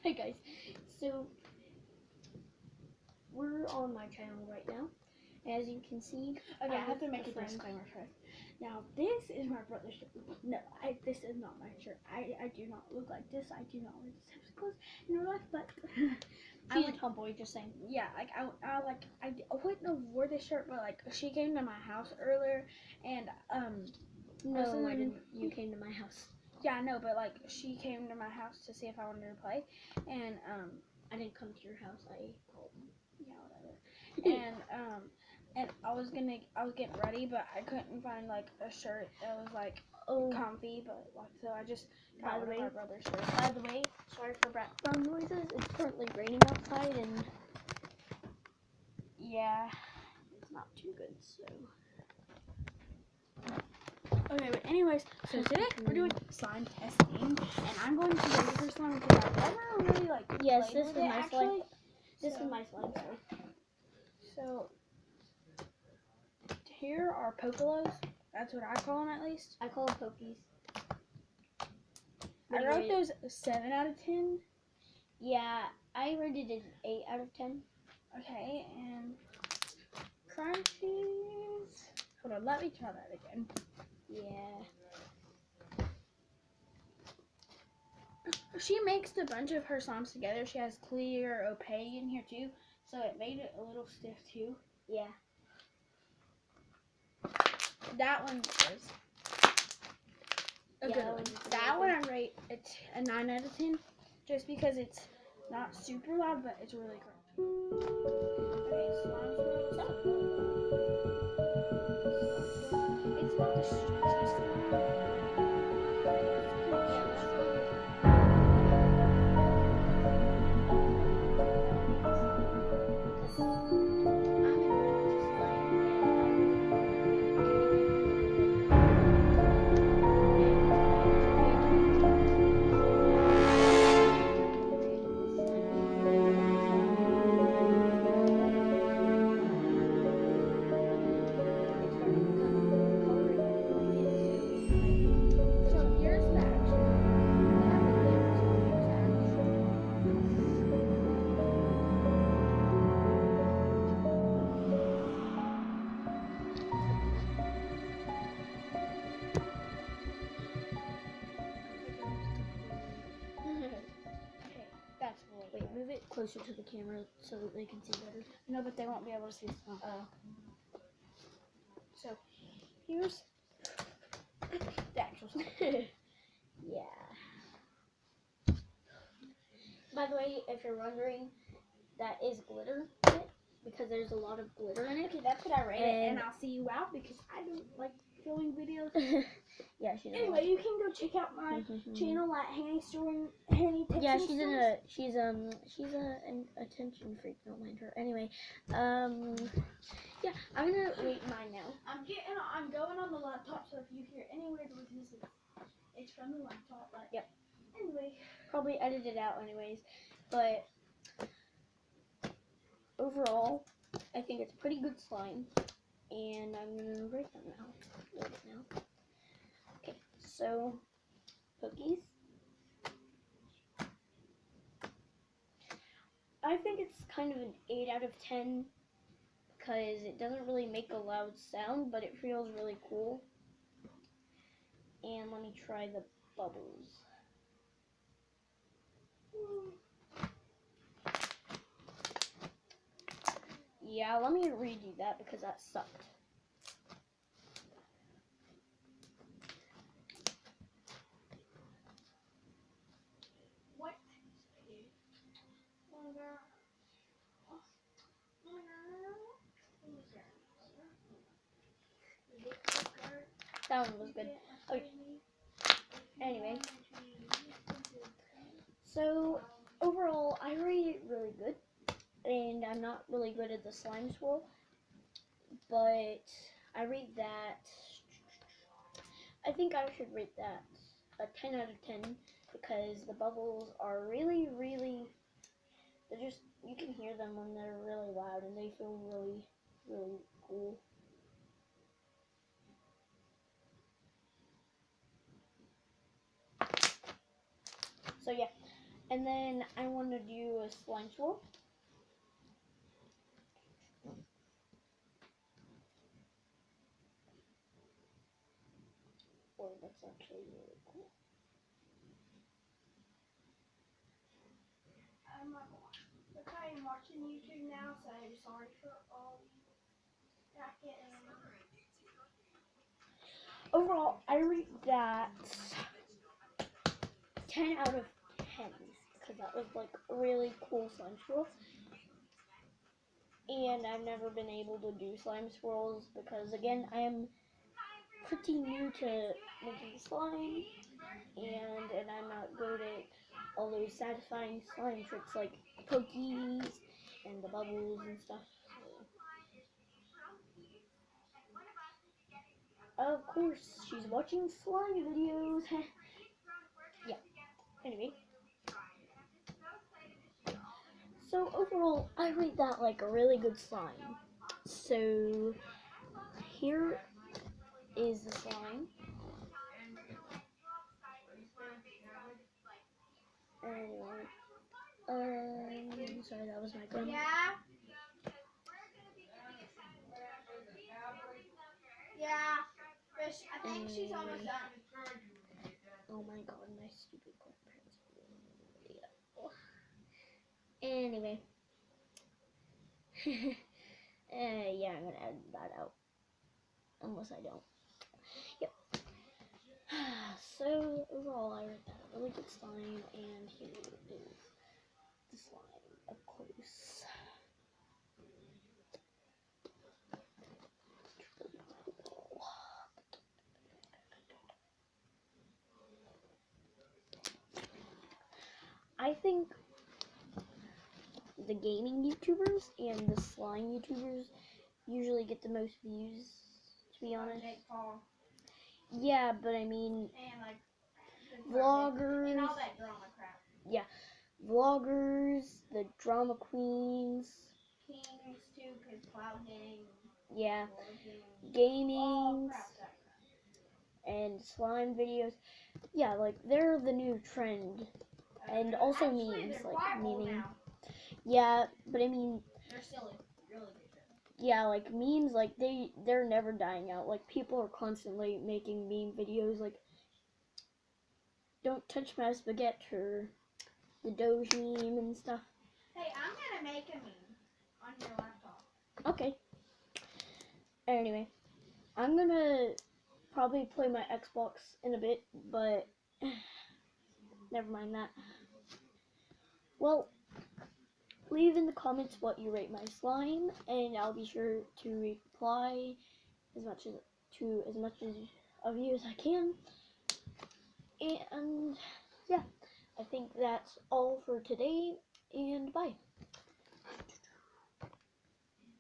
Hi guys, so we're on my channel right now. As you can see, okay, I have to make a friend. disclaimer first. Now, this is my brother's shirt. No, this is not my shirt. I do not look like this. I do not wear this type of clothes in real life, but She's a tomboy, just saying. yeah, I wouldn't have wore this shirt, but like she came to my house earlier, and No, I didn't. You came to my house. Yeah, I know, but like she came to my house to see if I wanted to play, and I didn't come to your house. I called. yeah, whatever. And I was getting ready, but I couldn't find like a shirt that was like comfy, but like so I just got one of my brother's shirts. By the way, sorry for background noises. It's currently raining outside, and yeah, it's not too good. So okay, but anyways, so today we're doing slime testing, and I'm going to rate her slime because I've never really like yes, played this with is it, my actually. slime. This is my slime. Sorry. So here are Pocolos. That's what I call them, at least. I call them pokies. I wrote those 7 out of 10. Yeah, I rated it 8 out of 10. Okay, and crunchies. Hold on, let me try that again. Yeah. She mixed a bunch of her slimes together. She has clear, opaque in here too, so it made it a little stiff too. Yeah. That one was a good one. That one I rate a 9 out of 10, just because it's not super loud, but it's really crunchy. Okay, slime swirl. That's really loud. It's not the stretchy slime. Wait, move it closer to the camera so that they can see better. No, but they won't be able to see the slime. Oh. So, here's the actual slime. Yeah. By the way, if you're wondering, that is glitter because there's a lot of glitter in it. Okay, that's what I rate it, and I'll see you out because I don't like filming videos. Yeah, she doesn't. Anyway, you can go check out my channel at Hanny Story. Hanny Texas. Yeah, she's an attention freak. Don't mind her. Anyway, yeah, I'm gonna rate mine now. I'm going on the laptop, so if you hear any weird noises, it's from the laptop. But yep. Anyway, probably edit it out anyways, but overall, I think it's pretty good slime, and I'm gonna rate them now. Rate it now. Okay, so cookies. I think it's kind of an 8 out of 10 because it doesn't really make a loud sound, but it feels really cool. And let me try the bubbles. Yeah, let me redo that because that sucked. What? That one was good. Okay. Anyway, so overall, I rate it really good, and I'm not really good at the slime swirl, but I rate that. I think I should rate that a 10 out of 10 because the bubbles are really, really. They're just, you can hear them when they're really loud, and they feel really, really cool. So yeah, And then I want to do a slime swirl. Oh, that's actually really cool. I'm watching YouTube now, so I'm sorry for all you not getting. Overall, I rate that 10 out of 10 because that was like a really cool slime swirl. And I've never been able to do slime swirls because, again, I am pretty new to making slime, and I'm not good at all those satisfying slime tricks like pokies and the bubbles and stuff. So, of course, she's watching slime videos. Yeah. Anyway. So overall, I rate that like a really good slime. So here is the slime. Sorry, that was my grandma. Yeah. Yeah. I think she's almost done. Oh my god, my stupid grandparents. Anyway. Yeah, I'm gonna edit that out. Unless I don't. Yep. So, overall, I rate that a really good slime, and here is the slime up close. I think the gaming YouTubers and the slime YouTubers usually get the most views, to be honest. Yeah, but I mean, And like vloggers. and all that drama crap. Yeah, vloggers, the drama queens. Kings too, cause Cloud Gang. Yeah, All gaming crap. and slime videos. Yeah, like they're the new trend. And also Actually, memes, they're like viral memeing. now. Yeah, but I mean, They're still really good. yeah, like memes, like they're never dying out. Like people are constantly making meme videos, like "Don't touch my spaghetti" or the Doge meme and stuff. Hey, I'm gonna make a meme on your laptop. Okay. Anyway, I'm gonna probably play my Xbox in a bit, but never mind that. Well, leave in the comments what you rate my slime, and I'll be sure to reply as much of you as I can. And yeah, I think that's all for today, and bye.